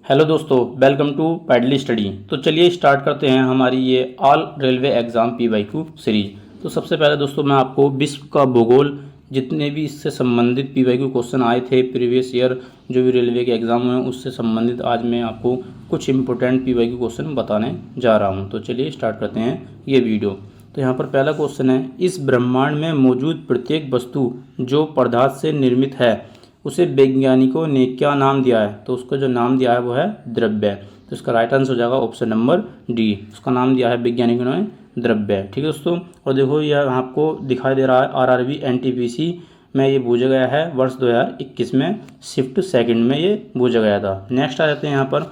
Hello दोस्तों, welcome to पैडली study. तो चलिए स्टार्ट करते हैं हमारी ये all railway exam PYQ series. तो सबसे पहले दोस्तों मैं आपको विश्व का भूगोल जितने भी इससे संबंधित पीवाईक्यू क्वेश्चन आए थे प्रीवियस ईयर जो भी रेलवे के एग्ज़ाम में उससे संबंधित आज मैं आपको कुछ इंपॉर्टेंट पीवाईक्यू क्वेश्चन बताने जा रहा हूँ। तो चलिए स्टार्ट करते हैं ये वीडियो। तो यहाँ पर पहला क्वेश्चन है, इस ब्रह्मांड में मौजूद प्रत्येक वस्तु जो पदार्थ से निर्मित है उसे वैज्ञानिकों ने क्या नाम दिया है? तो उसका जो नाम दिया है वो है द्रव्य। तो इसका राइट आंसर हो जाएगा ऑप्शन नंबर डी। उसका नाम दिया है वैज्ञानिकों ने द्रव्य। ठीक है दोस्तों, और देखो यह आपको दिखाई दे रहा है आरआरबी एनटीपीसी में ये पूछा गया है वर्ष 2021 में शिफ्ट सेकंड में ये पूछा गया था। नेक्स्ट आ जाते हैं यहाँ पर,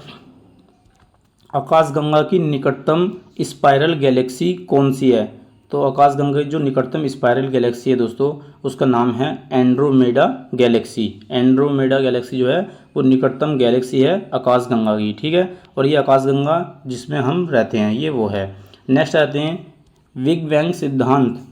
आकाशगंगा की निकटतम स्पाइरल गैलेक्सी कौन सी है? तो आकाशगंगा की जो निकटतम स्पाइरल गैलेक्सी है दोस्तों उसका नाम है एंड्रोमेडा गैलेक्सी। एंड्रोमेडा गैलेक्सी जो है वो निकटतम गैलेक्सी है आकाशगंगा की। ठीक है, और ये आकाशगंगा जिसमें हम रहते हैं ये वो है। नेक्स्ट आते हैं, बिग बैंग सिद्धांत।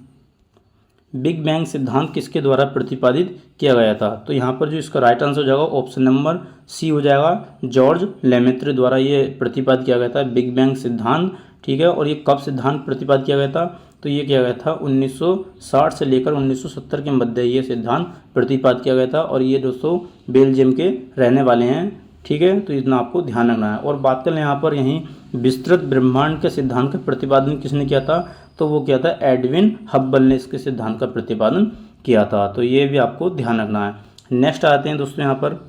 बिग बैंग सिद्धांत किसके द्वारा प्रतिपादित किया गया था? तो यहाँ पर जो इसका राइट आंसर हो जाएगा ऑप्शन नंबर सी हो जाएगा, जॉर्ज लेमेत्रे द्वारा ये प्रतिपादित किया गया था बिग बैंग सिद्धांत। ठीक है, और ये कब सिद्धांत प्रतिपादित किया गया था? तो ये किया गया था 1960 से लेकर 1970 के मध्य ये सिद्धांत प्रतिपादित किया गया था, और ये दोस्तों बेल्जियम के रहने वाले हैं। ठीक है, तो इतना आपको ध्यान रखना है। और बात करें यहाँ पर यहीं विस्तृत ब्रह्मांड के सिद्धांत का प्रतिपादन किसने किया था? तो वो किया था एडविन हब्बल ने इसके सिद्धांत का प्रतिपादन किया था। तो ये भी आपको ध्यान रखना है। नेक्स्ट आते हैं दोस्तों यहाँ पर,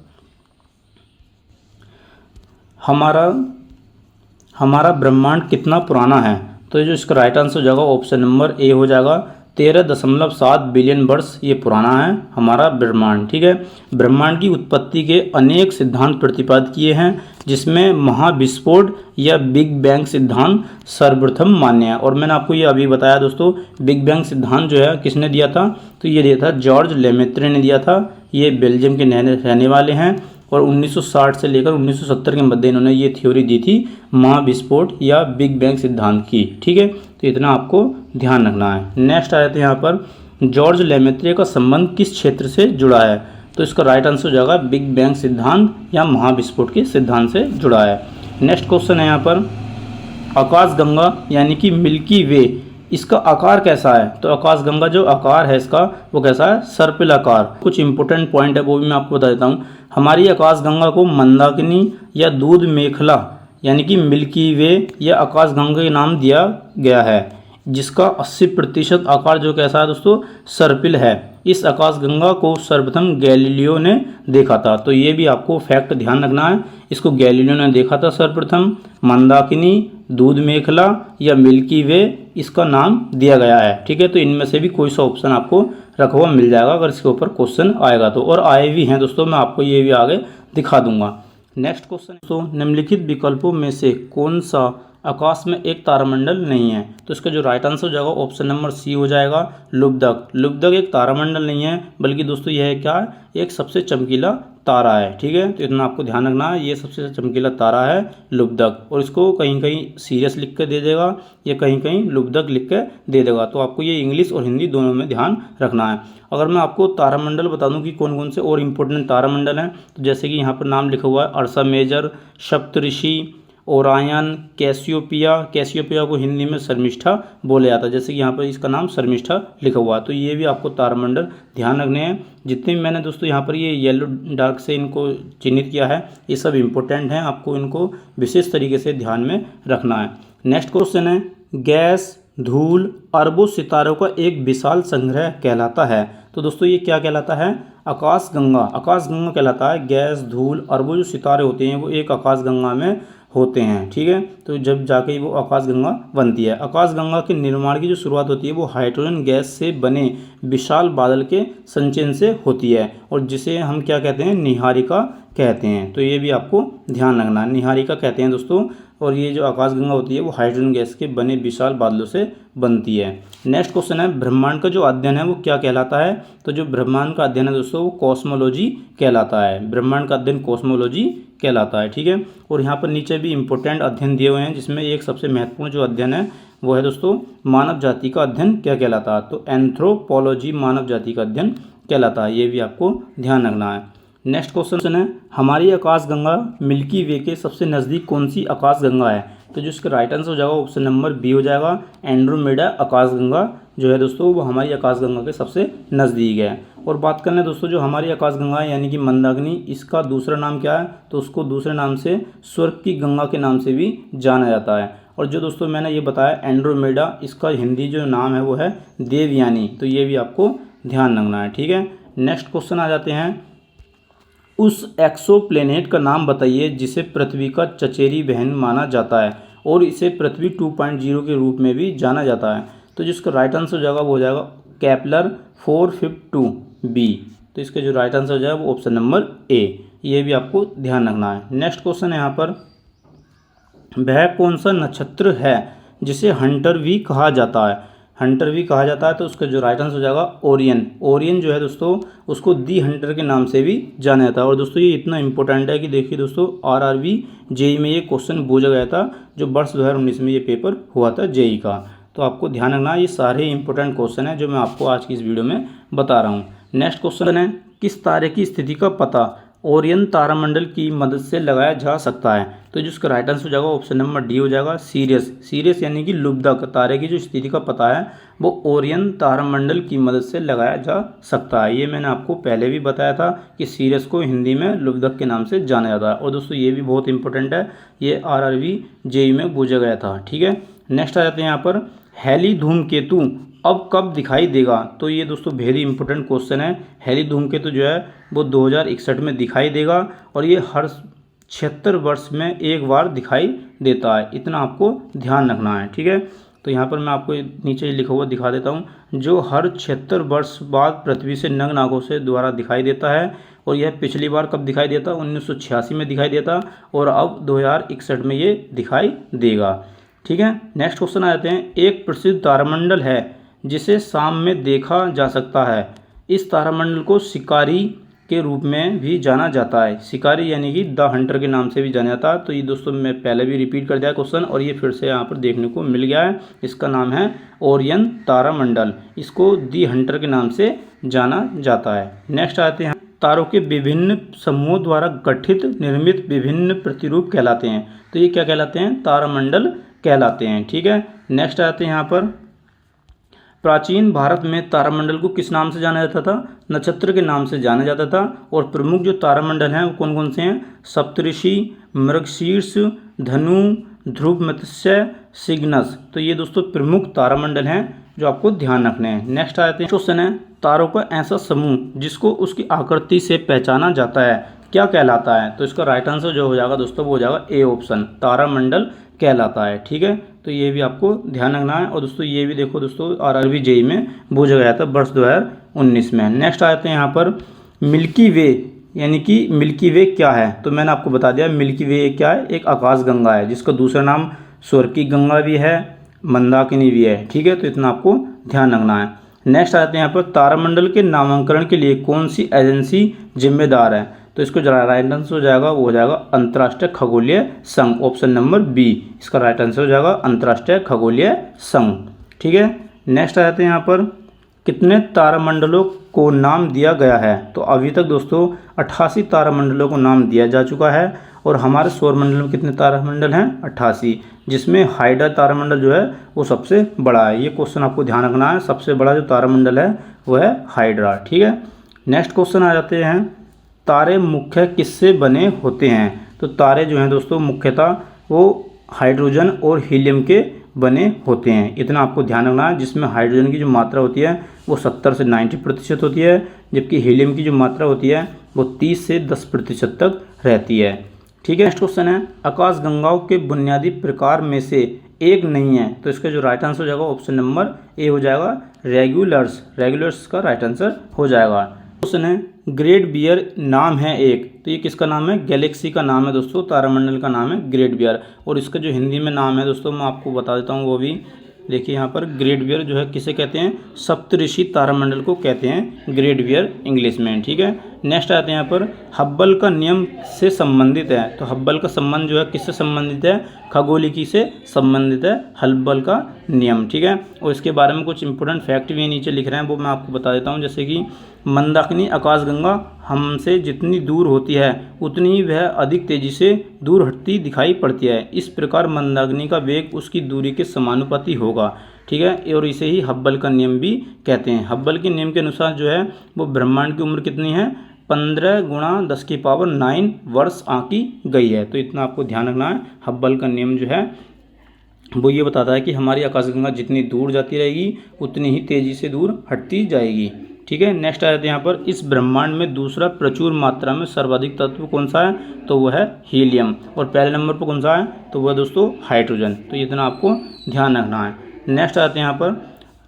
हमारा ब्रह्मांड कितना पुराना है? तो जो इसका राइट आंसर हो जाएगा ऑप्शन नंबर ए हो जाएगा, 13.7 बिलियन वर्ष ये पुराना है हमारा ब्रह्मांड। ठीक है, ब्रह्मांड की उत्पत्ति के अनेक सिद्धांत प्रतिपादित किए हैं जिसमें महाविस्फोट या बिग बैंग सिद्धांत सर्वप्रथम मान्य है। और मैंने आपको ये अभी बताया दोस्तों, बिग बैंग सिद्धांत जो है किसने दिया था? तो ये दिया था जॉर्ज लेमेत्रे ने दिया था। ये बेल्जियम के रहने वाले हैं, और 1960 से लेकर 1970 के मध्य इन्होंने ये थ्योरी दी थी महाविस्फोट या बिग बैंग सिद्धांत की। ठीक है, तो इतना आपको ध्यान रखना है। नेक्स्ट आ जाते हैं यहाँ पर, जॉर्ज लेमेत्रे का संबंध किस क्षेत्र से जुड़ा है? तो इसका राइट आंसर हो जाएगा बिग बैंग सिद्धांत या महाविस्फोट के सिद्धांत से जुड़ा है। नेक्स्ट क्वेश्चन है यहाँ पर, आकाशगंगा यानी कि मिल्की वे इसका आकार कैसा है? तो आकाशगंगा जो आकार है इसका वो कैसा है? सर्पिल आकार। कुछ इंपॉर्टेंट पॉइंट है वो भी मैं आपको बता देता हूँ। हमारी आकाशगंगा को मंदाकिनी या दूध मेखला यानी कि मिल्की वे या आकाशगंगा के नाम दिया गया है, जिसका 80% आकार जो कैसा है दोस्तों? सर्पिल है। इस आकाशगंगा को सर्वप्रथम गैलीलियो ने देखा था। तो ये भी आपको फैक्ट ध्यान रखना है, इसको गैलीलियो ने देखा था सर्वप्रथम। मंदाकिनी, दूध मेखला या मिल्की वे इसका नाम दिया गया है। ठीक है, तो इनमें से भी कोई सा ऑप्शन आपको रखा हुआ मिल जाएगा अगर इसके ऊपर क्वेश्चन आएगा तो, और आए भी हैं दोस्तों, मैं आपको ये भी आगे दिखा दूंगा। नेक्स्ट क्वेश्चन, तो निम्नलिखित विकल्पों में से कौन सा आकाश में एक तारामंडल नहीं है? तो इसका जो राइट आंसर हो जाएगा ऑप्शन नंबर सी हो जाएगा, लुब्धक। लुब्धक एक तारामंडल नहीं है, बल्कि दोस्तों यह है क्या? एक सबसे चमकीला तारा है। ठीक है, तो इतना आपको ध्यान रखना है, ये सबसे चमकीला तारा है लुब्धक। और इसको कहीं कहीं सीरियस लिख के दे देगा या कहीं कहीं लुब्धक लिख के दे देगा। तो आपको ये इंग्लिश और हिंदी दोनों में ध्यान रखना है। अगर मैं आपको तारामंडल बता दूं कि कौन कौन से और इम्पोर्टेंट तारामंडल हैं, तो जैसे कि यहाँ पर नाम लिखा हुआ है अर्सा मेजर, सप्तऋषि, ओरायन, कैसियोपिया को हिंदी में शर्मिष्ठा बोला जाता है, जैसे कि यहाँ पर इसका नाम शर्मिष्ठा लिखा हुआ है। तो ये भी आपको तारामंडल ध्यान रखने हैं। जितने भी मैंने दोस्तों यहाँ पर ये येलो डार्क से इनको चिन्हित किया है ये सब इम्पोर्टेंट हैं, आपको इनको विशेष तरीके से ध्यान में रखना है। नेक्स्ट क्वेश्चन है, गैस, धूल, अरबों सितारों का एक विशाल संग्रह कहलाता है। तो दोस्तों ये क्या कहलाता है? आकाशगंगा। आकाशगंगा कहलाता है। गैस, धूल, अरबों जो सितारे होते हैं वो एक आकाशगंगा में होते हैं। ठीक है, तो जब जाके वो आकाशगंगा बनती है। आकाशगंगा के निर्माण की जो शुरुआत होती है वो हाइड्रोजन गैस से बने विशाल बादल के संचयन से होती है, और जिसे हम क्या कहते हैं? निहारिका कहते हैं। तो ये भी आपको ध्यान रखना है, निहारिका कहते हैं दोस्तों। और ये जो आकाशगंगा होती है वो हाइड्रोजन गैस के बने विशाल बादलों से बनती है। नेक्स्ट क्वेश्चन है, ब्रह्मांड का जो अध्ययन है वो क्या कहलाता है? तो जो ब्रह्मांड का अध्ययन है दोस्तों वो कॉस्मोलॉजी कहलाता है। ब्रह्मांड का अध्ययन कॉस्मोलॉजी कहलाता है। ठीक है, और यहाँ पर नीचे भी इंपॉर्टेंट अध्ययन दिए हुए हैं, जिसमें एक सबसे महत्वपूर्ण जो अध्ययन है वो है दोस्तों मानव जाति का अध्ययन क्या कहलाता है? तो एंथ्रोपोलॉजी मानव जाति का अध्ययन कहलाता है। ये भी आपको ध्यान रखना है। नेक्स्ट क्वेश्चन है, हमारी आकाशगंगा मिल्की वे के सबसे नज़दीक कौन सी आकाशगंगा है? तो जो इसका राइट आंसर हो जाएगा ऑप्शन नंबर बी हो जाएगा, एंड्रोमेडा आकाशगंगा जो है दोस्तों वो हमारी आकाशगंगा के सबसे नज़दीक है। और बात करना है दोस्तों जो हमारी आकाशगंगा है यानी कि मंदाकिनी, इसका दूसरा नाम क्या है? तो उसको दूसरे नाम से स्वर्ग की गंगा के नाम से भी जाना जाता है। और जो दोस्तों मैंने ये बताया एंड्रोमेडा, इसका हिंदी जो नाम है वो है देवयानी, तो ये भी आपको ध्यान रखना है, ठीक है। नेक्स्ट क्वेश्चन आ जाते हैं, उस एक्सोप्लैनेट का नाम बताइए जिसे पृथ्वी का चचेरी बहन माना जाता है और इसे पृथ्वी 2.0 के रूप में भी जाना जाता है। तो जिसका राइट आंसर हो जाएगा वो हो जाएगा केपलर 452b। तो इसका जो राइट आंसर हो जाएगा वो ऑप्शन नंबर ए, ये भी आपको ध्यान रखना है। नेक्स्ट क्वेश्चन है यहाँ पर, वह कौन सा नक्षत्र है जिसे हंटर भी कहा जाता है? हंटर भी कहा जाता है, तो उसका जो राइट आंसर हो जाएगा ओरियन। ओरियन जो है दोस्तों उसको दी हंटर के नाम से भी जाना जाता है। और दोस्तों ये इतना इंपॉर्टेंट है कि देखिए दोस्तों आरआरबी जेई में ये क्वेश्चन पूछा गया था, जो वर्ष 2019 में ये पेपर हुआ था जेई का। तो आपको ध्यान रखना, ये सारे इंपॉर्टेंट क्वेश्चन हैं जो मैं आपको आज की इस वीडियो में बता रहा हूँ। नेक्स्ट क्वेश्चन है, किस तारे की स्थिति का पता ओरियन तारामंडल की मदद से लगाया जा सकता है? तो जिसका राइट आंसर हो जाएगा ऑप्शन नंबर डी हो जाएगा, सीरियस। सीरियस यानी कि लुब्धक तारे की जो स्थिति का पता है वो ओरियन तारामंडल की मदद से लगाया जा सकता है। ये मैंने आपको पहले भी बताया था कि सीरियस को हिंदी में लुब्धक के नाम से जाना जाता है। और दोस्तों ये भी बहुत इंपॉर्टेंट है, ये आरआरबी जेई में पूछा गया था, ठीक है। नेक्स्ट आ जाते हैं यहाँ पर, हैली धूमकेतु अब कब दिखाई देगा? तो ये दोस्तों वेरी इंपॉर्टेंट क्वेश्चन है। हैली धूमकेतु जो है वो 2061 में दिखाई देगा और ये हर 76 वर्ष में एक बार दिखाई देता है, इतना आपको ध्यान रखना है, ठीक है। तो यहाँ पर मैं आपको नीचे लिखा हुआ दिखा देता हूँ, जो हर 76 वर्ष बाद पृथ्वी से नग्न आंखों से दोबारा दिखाई देता है। और यह पिछली बार कब दिखाई देता? 1986 में दिखाई देता और अब 2061 में ये दिखाई देगा, ठीक है। नेक्स्ट क्वेश्चन आ जाते हैं, एक प्रसिद्ध तारामंडल है जिसे शाम में देखा जा सकता है, इस तारामंडल को शिकारी के रूप में भी जाना जाता है। शिकारी यानी कि द हंटर के नाम से भी जाना जाता है। तो ये दोस्तों मैं पहले भी रिपीट कर दिया क्वेश्चन और ये फिर से यहाँ पर देखने को मिल गया है। इसका नाम है ओरियन तारामंडल, इसको दी हंटर के नाम से जाना जाता है। नेक्स्ट आते हैं, तारों के विभिन्न समूहों द्वारा गठित निर्मित विभिन्न प्रतिरूप कहलाते हैं। तो ये क्या कहलाते हैं? तारामंडल कहलाते हैं, ठीक है। नेक्स्ट आते हैं यहाँ पर, प्राचीन भारत में तारामंडल को किस नाम से जाना जाता था? नक्षत्र के नाम से जाना जाता था। और प्रमुख जो तारामंडल हैं वो कौन कौन से हैं? सप्तऋषि, मृगशीर्ष, धनु, ध्रुव, मत्स्य, सिग्नस। तो ये दोस्तों प्रमुख तारामंडल हैं जो आपको ध्यान रखने हैं। नेक्स्ट आते हैं, क्वेश्चन है, तारों का ऐसा समूह जिसको उसकी आकृति से पहचाना जाता है क्या कहलाता है? तो इसका राइट आंसर जो हो जाएगा दोस्तों वो हो जाएगा ए ऑप्शन, तारामंडल कहलाता है, ठीक है। तो ये भी आपको ध्यान रखना है। और दोस्तों ये भी देखो दोस्तों आरआरबी जेई में पूछा गया था वर्ष 2019 में। नेक्स्ट आते हैं यहाँ पर, मिल्की वे यानी कि मिल्की वे क्या है? तो मैंने आपको बता दिया मिल्की वे क्या है, एक आकाशगंगा है जिसका दूसरा नाम स्वर्ग की गंगा भी है, मंदाकिनी भी है, ठीक है। तो इतना आपको ध्यान रखना है। नेक्स्ट आते हैं यहाँ पर, तारामंडल के नामांकन के लिए कौन सी एजेंसी जिम्मेदार है? तो इसको जो राइट आंसर हो जाएगा वो हो जाएगा अंतर्राष्ट्रीय खगोलीय संघ, ऑप्शन नंबर बी। इसका राइट आंसर हो जाएगा अंतर्राष्ट्रीय खगोलीय संघ, ठीक है। नेक्स्ट आ जाते हैं यहाँ पर, कितने तारामंडलों को नाम दिया गया है? तो अभी तक दोस्तों 88 तारामंडलों को नाम दिया जा चुका है। और हमारे सौरमंडल में कितने तारामंडल हैं? 88, जिसमें हाइड्रा तारामंडल जो है वो सबसे बड़ा है। ये क्वेश्चन आपको ध्यान रखना है, सबसे बड़ा जो तारामंडल है वो है हाइड्रा, ठीक है। नेक्स्ट क्वेश्चन आ जाते हैं, तारे मुख्य किससे बने होते हैं? तो तारे जो हैं दोस्तों मुख्यतः वो हाइड्रोजन और हीलियम के बने होते हैं, इतना आपको ध्यान रखना है। जिसमें हाइड्रोजन की जो मात्रा होती है वो 70 से 90% होती है, जबकि हीलियम की जो मात्रा होती है वो 30 से 10% तक रहती है, ठीक है। नेक्स्ट क्वेश्चन है, आकाशगंगाओं के बुनियादी प्रकार में से एक नहीं है। तो इसका जो राइट आंसर हो जाएगा ऑप्शन नंबर ए हो जाएगा, रेगुलर्स। रेगुलर्स का राइट आंसर हो जाएगा। क्वेश्चन है, ग्रेट बियर नाम है एक, तो ये किसका नाम है? गैलेक्सी का नाम है दोस्तों, तारामंडल का नाम है ग्रेट बियर। और इसका जो हिंदी में नाम है दोस्तों मैं आपको बता देता हूँ वो भी। देखिए यहाँ पर ग्रेट बियर जो है किसे कहते हैं? सप्तऋषि तारामंडल को कहते हैं ग्रेट बियर इंग्लिश में, ठीक है। नेक्स्ट आते हैं यहाँ पर हब्बल का नियम से संबंधित है। तो हब्बल का संबंध जो है किससे संबंधित है, खगोलिकी से संबंधित है हब्बल का नियम, ठीक है। और इसके बारे में कुछ इंपॉर्टेंट फैक्ट भी नीचे लिख रहे हैं, वो मैं आपको बता देता हूँ। जैसे कि मंदाकिनी आकाशगंगा हमसे जितनी दूर होती है उतनी ही वह अधिक तेजी से दूर हटती दिखाई पड़ती है। इस प्रकार मंदाकिनी का वेग उसकी दूरी के समानुपाती होगा, ठीक है। और इसे ही हब्बल का नियम भी कहते हैं। हब्बल के नियम के अनुसार जो है वो ब्रह्मांड की उम्र कितनी है, 15 × 10⁹ वर्ष आंकी गई है। तो इतना आपको ध्यान रखना है। हब्बल का नियम जो है वो ये बताता है कि हमारी आकाशगंगा जितनी दूर जाती रहेगी उतनी ही तेज़ी से दूर हटती जाएगी, ठीक है। नेक्स्ट आ जाते हैं यहाँ पर, इस ब्रह्मांड में दूसरा प्रचुर मात्रा में सर्वाधिक तत्व कौन सा है, तो वह है हीलियम। और पहले नंबर पर कौन सा है, तो वह दोस्तों हाइड्रोजन। तो इतना आपको ध्यान रखना है। नेक्स्ट आते हैं यहाँ पर,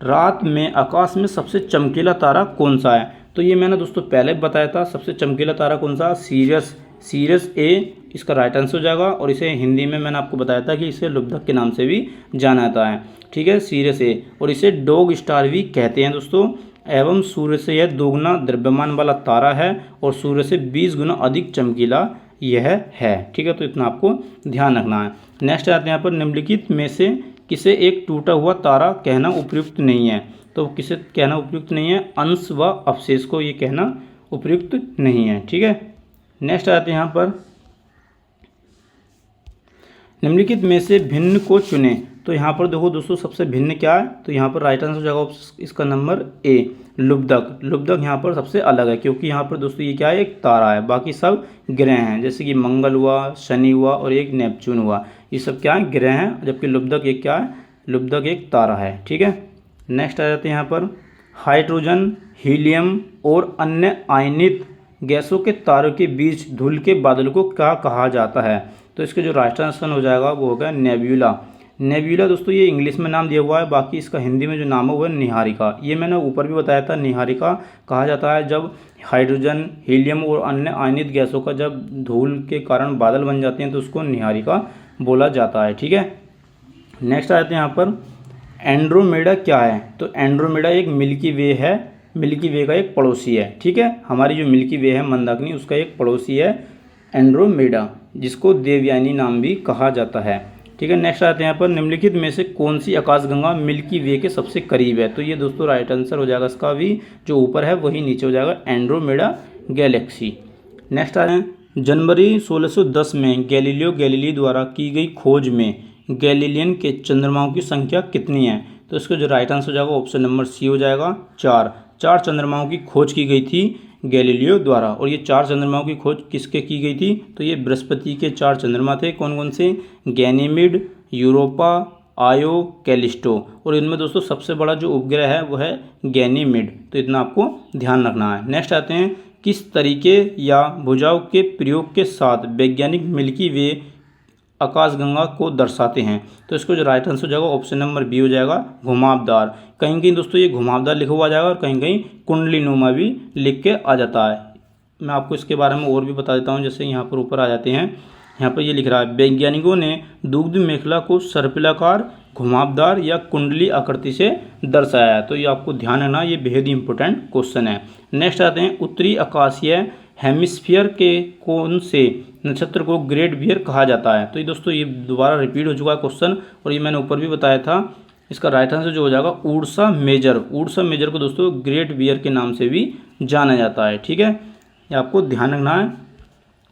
रात में आकाश में सबसे चमकीला तारा कौन सा है। तो ये मैंने दोस्तों पहले बताया था, सबसे चमकीला तारा कौन सा, सीरियस ए इसका राइट आंसर हो जाएगा। और इसे हिंदी में मैंने आपको बताया था कि इसे लुब्धक के नाम से भी जाना जाता है, ठीक है, सीरियस ए। और इसे डॉग स्टार भी कहते हैं दोस्तों। एवं सूर्य से यह दोगुना द्रव्यमान वाला तारा है और सूर्य से 20 गुना अधिक चमकीला यह है, ठीक है। तो इतना आपको ध्यान रखना है। नेक्स्ट आते हैं यहाँ पर, निम्नलिखित में से किसे एक टूटा हुआ तारा कहना उपयुक्त नहीं है। तो किसे कहना उपयुक्त नहीं है, अंश व अवशेष को ये कहना उपयुक्त नहीं है, ठीक है। नेक्स्ट आते हैं यहाँ पर, निम्नलिखित में से भिन्न को चुने। तो यहाँ पर देखो दोस्तों सबसे भिन्न क्या है, तो यहाँ पर राइट आंसर हो जाएगा इसका नंबर ए, लुब्धक। लुब्धक यहाँ पर सबसे अलग है क्योंकि यहाँ पर दोस्तों ये क्या है, एक तारा है, बाकी सब ग्रह हैं। जैसे कि मंगल हुआ, शनि हुआ और एक नेपच्यून हुआ, ये सब क्या है, ग्रह हैं। जबकि लुब्धक एक क्या है, लुब्धक एक तारा है, ठीक है। नेक्स्ट आ जाते हैं यहाँ पर, हाइड्रोजन, हीलियम और अन्य आयनित गैसों के तारों के बीच धूल के बादल को क्या कहा जाता है। तो इसके जो राइट आंसर हो जाएगा वो होगा नेब्यूला। नेब्यूला दोस्तों ये इंग्लिश में नाम दिया हुआ है, बाकी इसका हिंदी में जो नाम है वो है निहारिका। ये मैंने ऊपर भी बताया था, निहारिका कहा जाता है जब हाइड्रोजन, हीलियम और अन्य आयनित गैसों का जब धूल के कारण बादल बन जाते हैं तो उसको निहारिका बोला जाता है, ठीक है। नेक्स्ट आते हैं यहाँ पर, एंड्रोमेडा क्या है। तो एंड्रोमेडा एक मिल्की वे है, मिल्की वे का एक पड़ोसी है, ठीक है। हमारी जो मिल्की वे है मंदाकिनी उसका एक पड़ोसी है एंड्रोमेडा, जिसको देवयानी नाम भी कहा जाता है, ठीक है। नेक्स्ट आते हैं यहाँ पर, निम्नलिखित में से कौन सी आकाशगंगा मिल्की वे के सबसे करीब है। तो ये दोस्तों राइट आंसर हो जाएगा इसका भी, जो ऊपर है वही नीचे हो जाएगा, एंड्रोमेडा गैलेक्सी। नेक्स्ट आते हैं, जनवरी 1610 में गैलीलियो गैलीली द्वारा की गई खोज में गैलीलियन के चंद्रमाओं की संख्या कितनी है। तो इसका जो राइट आंसर हो जाएगा ऑप्शन नंबर सी हो जाएगा, 4 चंद्रमाओं की खोज की गई थी गैलीलियो द्वारा। और ये 4 चंद्रमाओं की खोज किसके की गई थी, तो ये बृहस्पति के 4 चंद्रमा थे। कौन कौन से, गैनीमिड, यूरोपा, आयो, कैलिस्टो। और इनमें दोस्तों सबसे बड़ा जो उपग्रह है वो है गैनीमिड। तो इतना आपको ध्यान रखना है। नेक्स्ट आते हैं, किस तरीके या भुजाओं के प्रयोग के साथ वैज्ञानिक मिल्की वे आकाशगंगा को दर्शाते हैं। तो इसको जो राइट आंसर हो जाएगा ऑप्शन नंबर बी हो जाएगा, घुमावदार। कहीं कहीं दोस्तों ये घुमावदार लिखा हुआ आ जाएगा और कहीं कहीं कुंडली नुमा भी लिख के आ जाता है। मैं आपको इसके बारे में और भी बता देता हूँ। जैसे यहाँ पर ऊपर आ जाते हैं, यहाँ पर ये लिख रहा है, वैज्ञानिकों ने दुग्ध मेखला को सर्पिलाकार, घुमावदार या कुंडली आकृति से दर्शाया है। तो ये आपको ध्यान रखना, ये बेहद ही इंपॉर्टेंट क्वेश्चन है। नेक्स्ट आते हैं, उत्तरी आकाशीय हेमिस्फीयर के कौन से नक्षत्र को ग्रेट बियर कहा जाता है। तो ये दोस्तों ये दोबारा रिपीट हो चुका है क्वेश्चन, और ये मैंने ऊपर भी बताया था। इसका राइट आंसर जो हो जाएगा उर्सा मेजर। उर्सा मेजर को दोस्तों ग्रेट बियर के नाम से भी जाना जाता है, ठीक है। ये आपको ध्यान रखना है।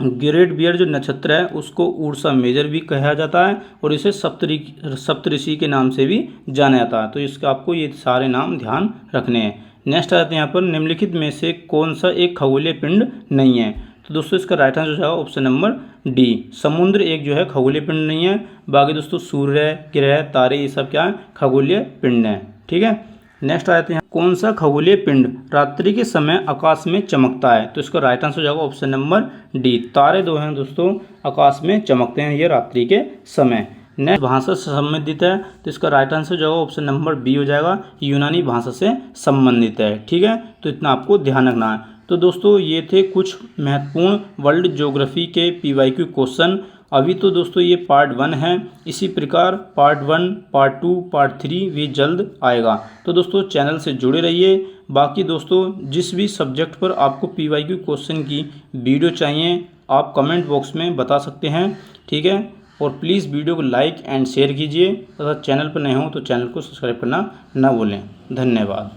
ग्रेट बियर जो नक्षत्र है उसको उर्सा मेजर भी कहा जाता है और इसे सप्तऋषि के नाम से भी जाना जाता है। तो इसका आपको ये सारे नाम ध्यान रखने हैं। नेक्स्ट आते हैं यहाँ पर, निम्नलिखित में से कौन सा एक खगोलीय पिंड नहीं है। तो दोस्तों इसका राइट आंसर हो जाएगा ऑप्शन नंबर डी, समुद्र एक जो है खगोलीय पिंड नहीं है। बाकी दोस्तों सूर्य, ग्रह, तारे ये सब क्या है, खगोलीय पिंड है, ठीक है। नेक्स्ट आते हैं, कौन सा खगोलीय पिंड रात्रि के समय आकाश में चमकता है। तो इसका राइट आंसर हो जाएगा ऑप्शन नंबर डी, तारे दो हैं दोस्तों आकाश में चमकते हैं ये रात्रि के समय। नेक्स्ट भाषा से संबंधित है, तो इसका राइट आंसर जो होगा ऑप्शन नंबर बी हो जाएगा, यूनानी भाषा से संबंधित है, ठीक है। तो इतना आपको ध्यान रखना है। तो दोस्तों ये थे कुछ महत्वपूर्ण वर्ल्ड ज्योग्राफी के PYQ क्वेश्चन। अभी तो दोस्तों ये पार्ट 1 है, इसी प्रकार पार्ट 1, पार्ट 2, पार्ट 3 भी जल्द आएगा। तो दोस्तों चैनल से जुड़े रहिए, बाकी दोस्तों जिस भी सब्जेक्ट पर आपको PYQ क्वेश्चन की वीडियो चाहिए आप कमेंट बॉक्स में बता सकते हैं, ठीक है। और प्लीज़ वीडियो को लाइक एंड शेयर कीजिए, अगर चैनल पर नए हों तो चैनल को सब्सक्राइब करना ना भूलें। धन्यवाद।